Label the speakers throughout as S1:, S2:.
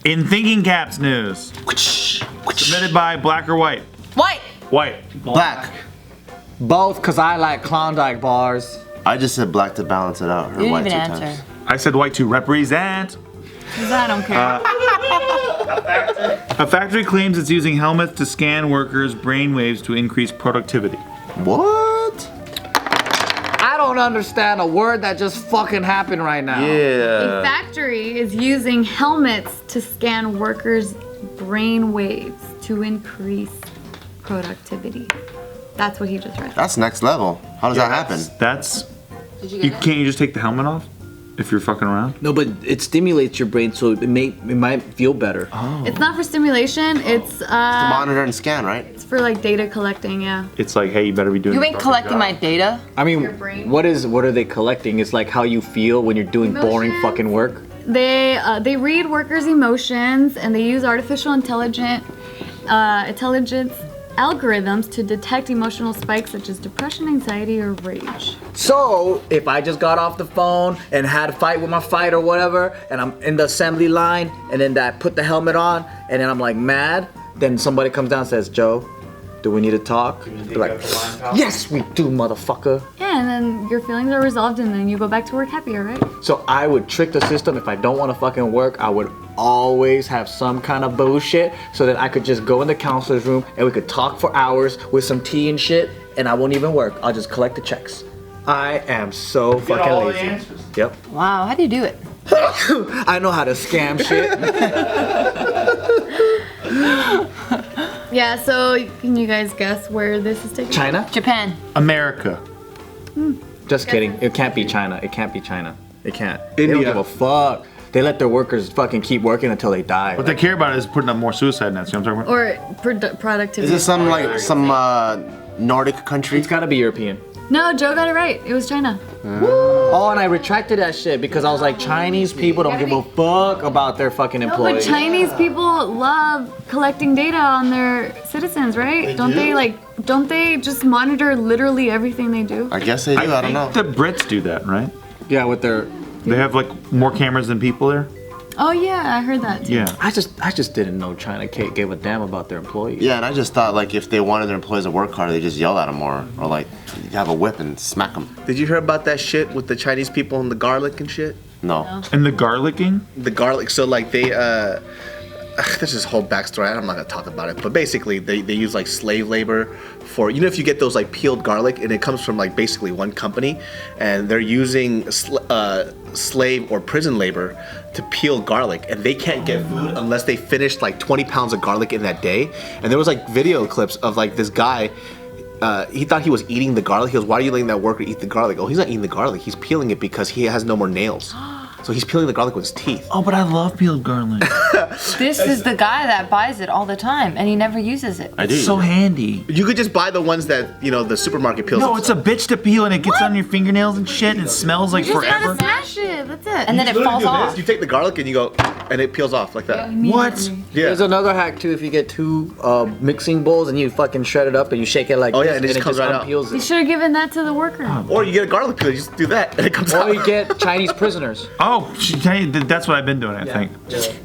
S1: In Thinking Caps news. Submitted by Black or White?
S2: White.
S1: White.
S3: Black.
S4: Both, because I like Klondike bars.
S3: I just said black to balance it out. Or
S2: You
S3: white
S2: didn't even
S3: 2
S2: answer.
S3: times.
S1: I said white to represent.
S2: I don't care.
S1: A factory claims it's using helmets to scan workers' brainwaves to increase productivity.
S3: What?
S4: I don't understand a word that just fucking happened right now.
S5: A factory is using helmets to scan workers' brain waves to increase productivity. That's what he just read.
S3: That's next level. How does that happen?
S1: That's.
S2: Did you
S1: You
S2: get it?
S1: can't you just take the helmet off if you're fucking around?
S4: No, but it stimulates your brain, so it might feel better.
S5: It's not for stimulation. It's
S3: To monitor and scan, right?
S5: it's for like data collecting. Yeah.
S1: It's like, hey, you better be doing.
S2: You
S1: a
S2: ain't
S1: fucking
S2: collecting
S1: job.
S2: my data.
S4: I mean,
S5: Your brain.
S4: what are they collecting? It's like how you feel when you're doing boring
S5: Emotions.
S4: fucking work.
S5: They read workers' emotions and they use artificial intelligence algorithms to detect emotional spikes such as depression, anxiety, or rage.
S4: So, if I just got off the phone and had a fight with my fight or whatever, and I'm in the assembly line, and then I put the helmet on, and then I'm like mad, then somebody comes down and says, Joe, do we need to talk? They're like, yes, we do, motherfucker.
S5: Yeah, and then your feelings are resolved and then you go back to work happier, right?
S4: So I would trick the system. If I don't want to fucking work, I would always have some kind of bullshit so that I could just go in the counselor's room and we could talk for hours with some tea and shit, and I won't even work. I'll just collect the checks. I am so fucking
S1: all the
S4: lazy.
S1: answers.
S4: Yep.
S2: Wow, how do you do it?
S4: I know how to scam shit.
S5: Yeah, so can you guys guess where this is taking place?
S4: China?
S2: Japan.
S1: America.
S4: Just kidding. It can't be China. It can't be China. It can't. They don't
S1: India.
S4: give a fuck. They let their workers fucking keep working until they die.
S1: What they care about is putting up more suicide nets. You know what I'm talking about?
S5: Or productivity.
S3: Is it some Nordic country?
S4: It's gotta be European.
S5: No, Joe got it right. It was China.
S4: Oh, and I retracted that shit because I was like, Chinese people don't give a fuck about their fucking
S5: No, but
S4: employees.
S5: Chinese people love collecting data on their citizens, right? Don't they just monitor literally everything they do?
S3: I guess they do. I don't know.
S1: The Brits do that, right?
S4: Yeah, with their.
S1: They have like more cameras than people there.
S5: Oh yeah, I heard that too.
S1: Yeah.
S4: I just didn't know China gave a damn about their employees.
S3: Yeah, and I just thought like if they wanted their employees to work harder, they just yell at them more, or like have a whip and smack them.
S6: Did you hear about that shit with the Chinese people and the garlic and shit?
S3: No.
S1: And the garlicking.
S6: The garlic, so like they, there's this whole backstory, I'm not gonna talk about it, but basically they use like slave labor for, you know, if you get those like peeled garlic and it comes from like basically one company and they're using slave or prison labor to peel garlic and they can't get food unless they finish like 20 pounds of garlic in that day. And there was like video clips of like this guy, he thought he was eating the garlic. He goes, why are you letting that worker eat the garlic? Oh, he's not eating the garlic. He's peeling it because he has no more nails. So he's peeling the garlic with his teeth.
S1: Oh, but I love peeled garlic.
S2: This is the guy that buys it all the time, and he never uses it.
S3: I do.
S1: It's so handy.
S6: You could just buy the ones that, you know, the supermarket peels.
S1: No, it's a bitch to peel and it gets on your fingernails and shit and it smells like
S5: You just
S1: forever.
S5: gotta smash it. That's it.
S2: And then it falls off.
S6: You take the garlic and you go, and it peels off like that.
S1: What?
S6: Yeah.
S4: There's another hack too. If you get two mixing bowls and you fucking shred it up and you shake it like
S6: Oh,
S4: this,
S6: yeah, and it just comes right out.
S4: unpeels
S5: You
S4: it.
S5: should have given that to the worker.
S6: Or you get a garlic peel, you just do that, and it comes
S4: Or
S6: out.
S4: you get Chinese prisoners.
S1: Oh, that's what I've been doing, I think.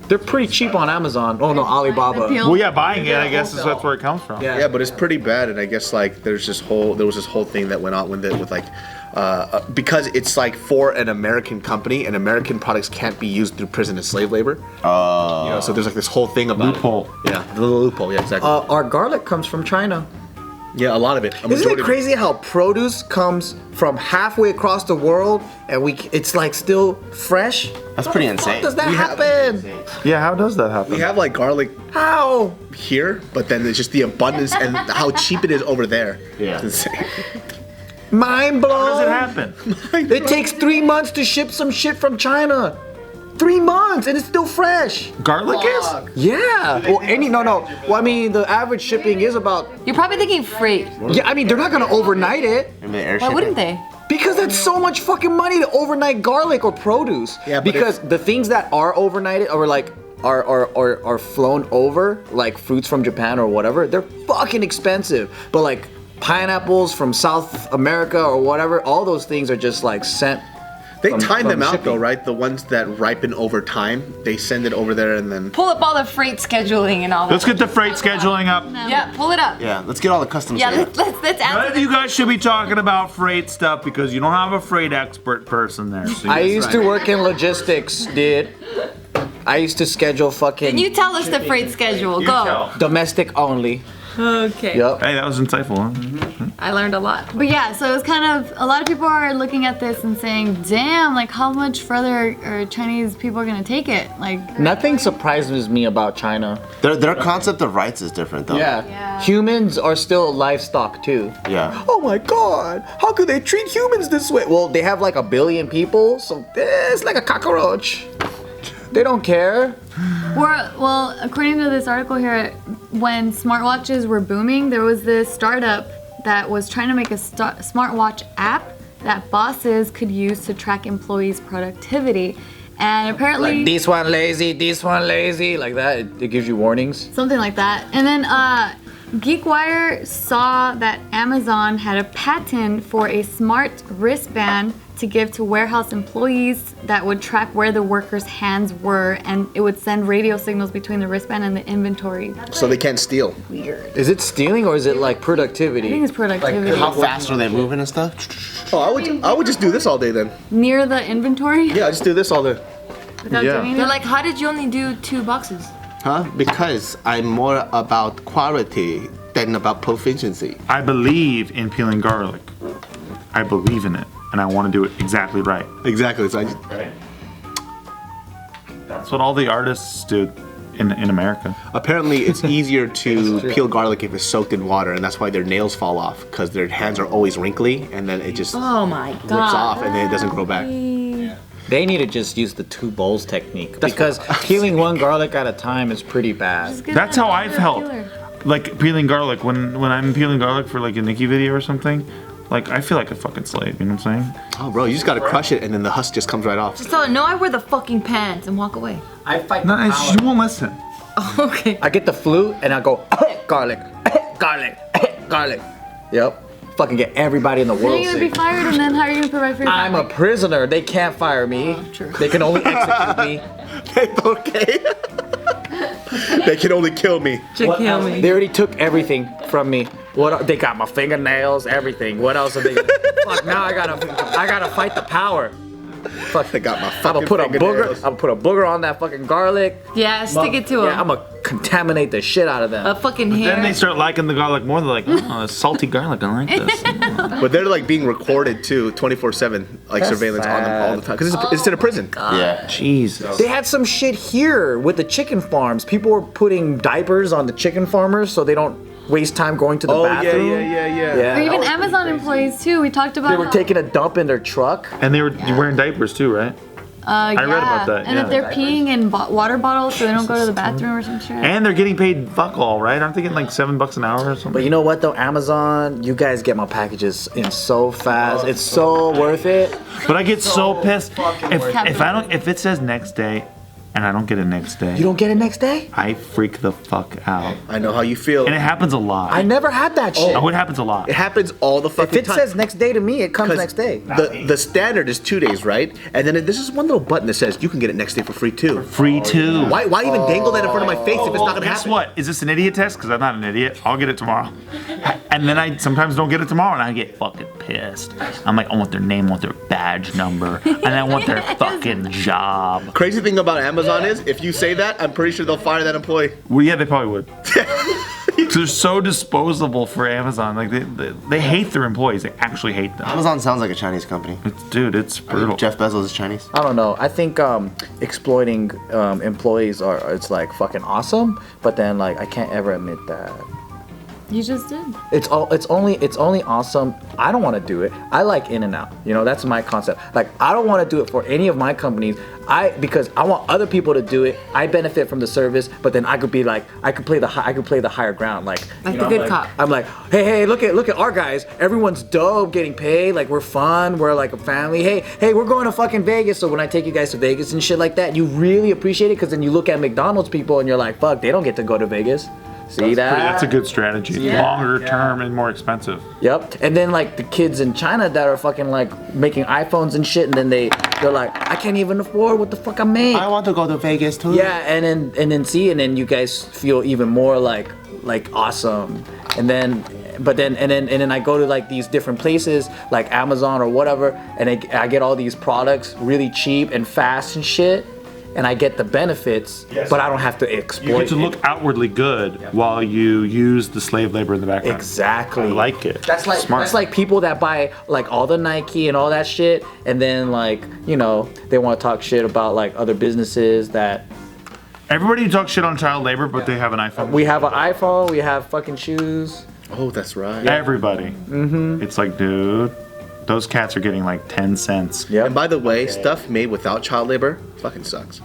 S4: They're pretty cheap on Amazon. Oh no, Alibaba.
S1: Well, yeah, buying it, I guess, is that's where it comes from.
S6: Yeah, but it's pretty bad, and I guess like there was this whole thing that went on with it with like because it's like for an American company and American products can't be used through prison and slave labor. You know, so there's like this whole thing about
S1: Loophole.
S6: It. Yeah, the loophole. Yeah, exactly.
S4: Our garlic comes from China.
S6: Yeah, a lot of it.
S4: Isn't it crazy how produce comes from halfway across the world and it's like still fresh?
S3: That's pretty
S4: How
S3: insane.
S4: does that
S6: We have-
S4: happen?
S1: Yeah, how does that happen?
S6: We have like garlic
S4: How?
S6: here, but then there's just the abundance and how cheap it is over there.
S3: Yeah.
S6: It's insane.
S4: Mind
S1: How
S4: blown.
S1: does it happen?
S4: It takes 3 months to ship some shit from China. 3 months and it's still fresh.
S1: Garlic is?
S4: Yeah. Well, Well, I mean, the average shipping is about.
S2: You're probably thinking freight.
S4: Yeah, I mean, they're not gonna overnight it
S3: Maybe the air
S2: Why
S3: shipping.
S2: wouldn't they?
S4: because that's so much fucking money to overnight garlic or produce.
S6: Yeah, but
S4: because the things that are overnighted or like are flown over, like fruits from Japan or whatever, they're fucking expensive. But like pineapples from South America or whatever, all those things are just like sent
S6: They time them out though, right? The ones that ripen over time, they send it over there and then.
S2: Pull up all the freight scheduling and all that.
S1: Let's get the freight scheduling up.
S2: Yeah, pull it up.
S3: Yeah, let's get all the customs.
S2: Yeah,
S3: data.
S2: let's
S1: None
S2: add
S1: of you guys should be talking about freight stuff because you don't have a freight expert person there. So
S4: I used to work in logistics, dude. I used to schedule fucking
S2: You tell us the freight schedule. Go.
S4: domestic only.
S2: Okay.
S4: Yep.
S1: Hey, that was insightful. Huh?
S2: I learned a lot.
S5: But yeah, so it's kind of, a lot of people are looking at this and saying, damn, like how much further are Chinese people are gonna take it? Like,
S4: Nothing surprises me about China.
S3: Their concept of rights is different though.
S5: Yeah.
S4: Humans are still livestock too.
S3: Yeah.
S4: Oh my god, how could they treat humans this way? Well, they have like 1 billion people, so it's like a cockroach. They don't care.
S5: well, according to this article here, when smartwatches were booming, there was this startup that was trying to make a smartwatch app that bosses could use to track employees' productivity. And apparently,
S4: Like this one lazy, like that. It gives you warnings.
S5: something like that. And then GeekWire saw that Amazon had a patent for a smart wristband to give to warehouse employees that would track where the workers' hands were, and it would send radio signals between the wristband and the inventory.
S6: So they can't steal.
S4: Is it stealing or is it like productivity?
S5: I think it's productivity.
S3: How fast are they moving and stuff?
S6: Oh, I would just do this all day then.
S5: Near the inventory?
S6: Yeah, I just do this all day.
S5: Without
S6: yeah.
S5: doing
S2: They're
S5: it?
S2: like, how did you only do 2 boxes?
S3: Huh? Because I'm more about quality than about proficiency.
S1: I believe in peeling garlic. I believe in it, and I want to do it exactly right.
S6: Exactly. So I just,
S1: That's what all the artists do in America.
S6: apparently, it's easier to peel garlic if it's soaked in water, and that's why their nails fall off because their hands are always wrinkly, and then it just
S2: Oh my
S6: rips
S2: god.
S6: off, and then it doesn't grow back.
S4: They need to just use the 2 bowls technique because peeling 1 garlic at a time is pretty bad.
S5: Just get
S1: That's
S5: that
S1: how I
S5: other
S1: felt.
S5: peeler.
S1: Like peeling garlic when I'm peeling garlic for like a Nicki video or something. Like I feel like a fucking slave. You know what I'm saying?
S6: Oh, bro, you just gotta crush it, and then the husk just comes right off.
S2: Just tell her, no, I wear the fucking pants and walk away.
S4: I fight
S1: No, she won't listen.
S2: Okay.
S4: I get the flu and I go garlic, garlic, garlic. Yep. Fucking get everybody in the
S5: Then
S4: world
S5: you're gonna be
S4: sick.
S5: fired, and then how are you gonna provide for your
S4: I'm a
S5: family?
S4: prisoner. They can't fire me.
S2: true.
S4: They can only execute me.
S6: Okay. They can only kill me.
S2: Kill me.
S4: They already took everything from me. What? They got my fingernails, everything. What else are they? Fuck! Now I gotta fight the power. Fuck!
S6: They got my
S4: I'm
S6: fucking
S4: gonna put a
S6: fingernails.
S4: booger. I'm gonna put a booger on that fucking garlic.
S2: Yeah, stick it to him.
S4: Yeah, I'm gonna contaminate the shit out of them.
S2: a fucking hair.
S1: Then they start liking the garlic more. They're like, oh, it's salty garlic. I like this.
S6: But they're like being recorded too, 24/7, like
S4: That's
S6: surveillance on them all the
S4: sad.
S6: time, because it's in a prison.
S3: Yeah.
S1: Jesus.
S4: They had some shit here with the chicken farms. People were putting diapers on the chicken farmers so they don't waste time going to the
S6: Oh
S4: bathroom.
S6: yeah.
S5: Or even Amazon employees too. We talked about
S4: They were
S5: how-
S4: taking a dump in their truck.
S1: And they were wearing diapers too, right?
S5: I
S1: read about that,
S5: And
S1: yeah.
S5: if they're peeing in water bottles so they don't go to the bathroom or some shit.
S1: And they're getting paid fuck all, right? Aren't they getting like $7 an hour or something?
S4: But you know what though, Amazon, you guys get my packages in so fast. It's so worth it.
S1: But I get so pissed if
S5: it.
S1: I don't if it says next day and I don't get it next day.
S4: You don't get it next day?
S1: I freak the fuck out.
S6: I know how you feel.
S1: And it happens a lot.
S4: I never had that shit.
S1: Oh, it happens a lot.
S6: It happens all the
S4: If
S6: fucking
S4: it
S6: time.
S4: says next day to me, it comes
S6: 'Cause
S4: next day.
S6: The standard is 2 days, right? And then this is one little button that says you can get it next day for free too.
S1: Free too.
S6: Why even dangle that in front of my face if it's not gonna
S1: Guess
S6: happen?
S1: what? Is this an idiot test? Because I'm not an idiot. I'll get it tomorrow. And then I sometimes don't get it tomorrow and I get fucking pissed. I'm like, I want their name, I want their badge number, and I want their fucking job.
S6: Crazy thing about Amazon is if you say that, I'm pretty sure they'll fire that employee.
S1: Well, yeah, they probably would. 'Cause they're so disposable for Amazon. Like they hate their employees. They actually hate them.
S3: Amazon sounds like a Chinese company.
S1: Dude, it's brutal.
S3: Jeff Bezos is Chinese.
S4: I don't know. I think exploiting employees it's like fucking awesome, but then like I can't ever admit that.
S5: You just did.
S4: It's only awesome. I don't want to do it. I like in and out. You know, that's my concept. Like I don't want to do it for any of my companies. Because I want other people to do it. I benefit from the service, but then I could be like I could play the higher ground. Like
S2: Like
S4: you know,
S2: the good
S4: I'm
S2: cop.
S4: I'm like, hey, look at our guys. Everyone's dope, getting paid. Like we're fun. We're like a family. Hey, we're going to fucking Vegas. So when I take you guys to Vegas and shit like that, you really appreciate it because then you look at McDonald's people and you're like, fuck, they don't get to go to Vegas. See that?
S1: That's a good strategy. Longer term and more expensive.
S4: Yep. And then like the kids in China that are fucking like making iPhones and shit, and then they're like, I can't even afford what the fuck I make.
S3: I want to go to Vegas too.
S4: Yeah, and then you guys feel even more like awesome. And then I go to like these different places like Amazon or whatever, and I get all these products really cheap and fast and shit, and I get the benefits, but I don't have to exploit.
S1: You get to look outwardly good while you use the slave labor in the background.
S4: Exactly.
S1: I like it.
S4: That's like
S1: Smart.
S4: That's like people that buy like all the Nike and all that shit, and then like, you know, they want to talk shit about like other businesses that.
S1: Everybody talks shit on child labor, but they have an iPhone.
S4: We have an iPhone, we have fucking shoes.
S6: Oh, that's right.
S1: Everybody. Mm-hmm. It's like, dude, those cats are getting like 10 cents.
S4: Yep.
S6: And by the way, stuff made without child labor fucking sucks.